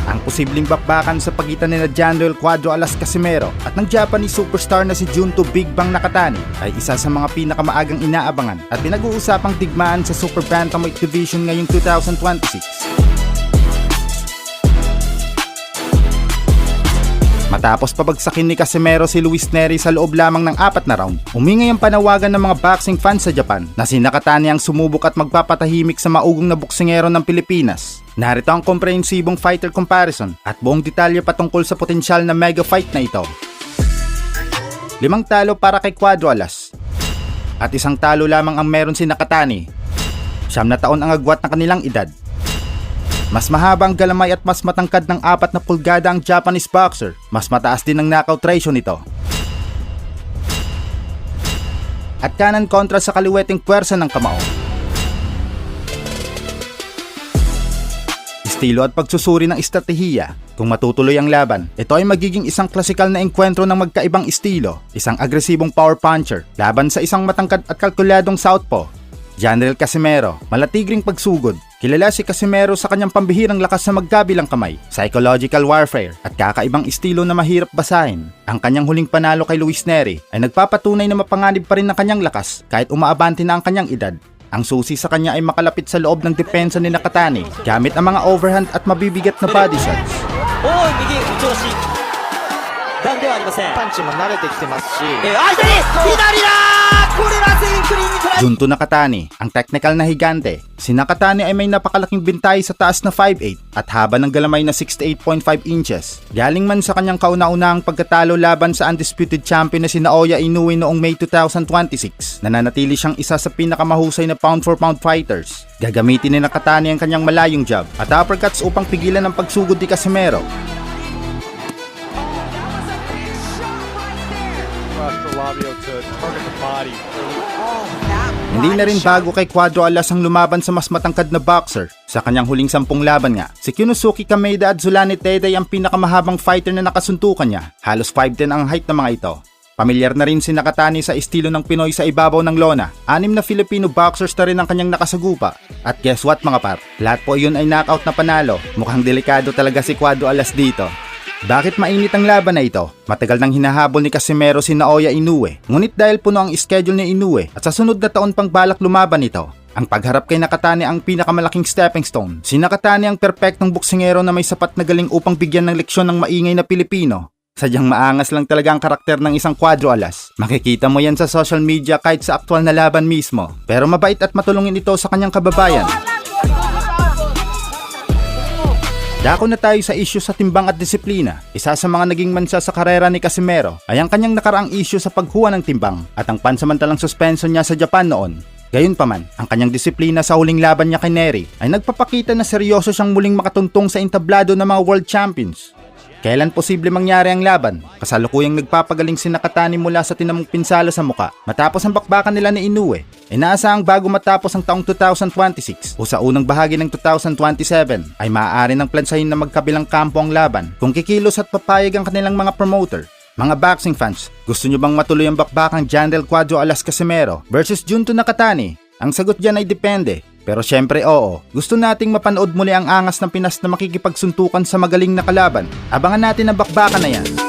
Ang posibleng bakbakan sa pagitan ni Jandrel Cuadro Alas Casimero at ng Japanese superstar na si Junto Big Bang Nakatani ay isa sa mga pinakamaagang inaabangan at pinag-uusapang digmaan sa Super Bantamweight Division ngayong 2026. Matapos pabagsakin ni Casimero si Luis Nery sa loob lamang ng 4 na round, umingay ang panawagan ng mga boxing fans sa Japan na si Nakatani ang sumubok at magpapatahimik sa maugong na boksingero ng Pilipinas. Narito ang komprehensibong fighter comparison at buong detalye patungkol sa potensyal na mega fight na ito. 5 talo para kay Cuadro Alas at 1 talo lamang ang meron si Nakatani. 9 na taon ang agwat ng kanilang edad. Mas mahaba ang galamay at mas matangkad ng 4 na pulgada ang Japanese boxer. Mas mataas din ang knockout ratio nito. At kanan kontra sa kaliweting puwersa ng kamao. Estilo at pagsusuri ng estratehiya. Kung matutuloy ang laban, ito ay magiging isang klasikal na engkwentro ng magkaibang estilo. Isang agresibong power puncher laban sa isang matangkad at kalkuladong southpaw. Jandrel Casimero, malatigring pagsugod. Kilala si Casimero sa kanyang pambihirang lakas sa magkabilang kamay, psychological warfare, at kakaibang estilo na mahirap basahin. Ang kanyang huling panalo kay Luis Nery ay nagpapatunay na mapanganib pa rin ang kanyang lakas kahit umaabante na ang kanyang edad. Ang susi sa kanya ay makalapit sa loob ng depensa ni Nakatani gamit ang mga overhand at mabibigat na body shots. Junto Nakatani, ang technical na higante. Si Nakatani ay may napakalaking bintay sa taas na 5'8 at haba ng galamay na 68.5 inches. Galing man sa kanyang kauna-unahang pagkatalo laban sa undisputed champion na si Naoya Inoue noong May 2026, nananatili siyang isa sa pinakamahusay na pound-for-pound fighters. Gagamitin ni Nakatani ang kanyang malayong jab at uppercuts upang pigilan ang pagsugod ni Casimero. Hindi na rin bago kay Cuadro Alas ang lumaban sa mas matangkad na boxer. Sa kanyang huling 10 laban nga, si Kyunosuke Kameda at Zulani Teday ang pinakamahabang fighter na nakasuntukan niya. Halos 5'10 ang height ng mga ito. Pamilyar na rin si Nakatani sa estilo ng Pinoy sa ibabaw ng lona. 6 na Filipino boxers na rin ang kanyang nakasagupa. At guess what mga par? Lahat po yun ay knockout na panalo. Mukhang delikado talaga si Cuadro Alas dito. Bakit mainit ang laban na ito? Matagal nang hinahabol ni Casimero si Naoya Inoue. Ngunit dahil puno ang schedule ni Inoue at sa sunod na taon pang balak lumaban ito, ang pagharap kay Nakatani ang pinakamalaking stepping stone. Si Nakatani ang perpektong boksingero na may sapat na galing upang bigyan ng leksyon ng maingay na Pilipino. Sadyang maangas lang talaga ang karakter ng isang Cuadro Alas. Makikita mo yan sa social media kahit sa aktwal na laban mismo. Pero mabait at matulungin ito sa kanyang kababayan. Dako na tayo sa issue sa timbang at disiplina. Isa sa mga naging mansa sa karera ni Casimero ay ang kanyang nakaraang issue sa paghuha ng timbang at ang pansamantalang suspension niya sa Japan noon. Gayunpaman, ang kanyang disiplina sa huling laban niya kay Nery ay nagpapakita na seryoso siyang muling makatuntong sa entablado ng mga world champions. Kailan posible mangyari ang laban? Kasalukuyang nagpapagaling si Nakatani mula sa tinamong pinsala sa muka. Matapos ang bakbakan nila ni Inoue, inaasahang bago matapos ang taong 2026 o sa unang bahagi ng 2027 ay maaari ng plansahin na magkabilang kampo ang laban kung kikilos at papayag ang kanilang mga promoter. Mga boxing fans, gusto nyo bang matuloy ang bakbakang Jandrel Cuadro Alas Casimero versus Junto Nakatani? Ang sagot dyan ay depende. Pero syempre oo, gusto nating mapanood muli ang angas ng Pinas na makikipagsuntukan sa magaling na kalaban. Abangan natin ang bakbakan na yan.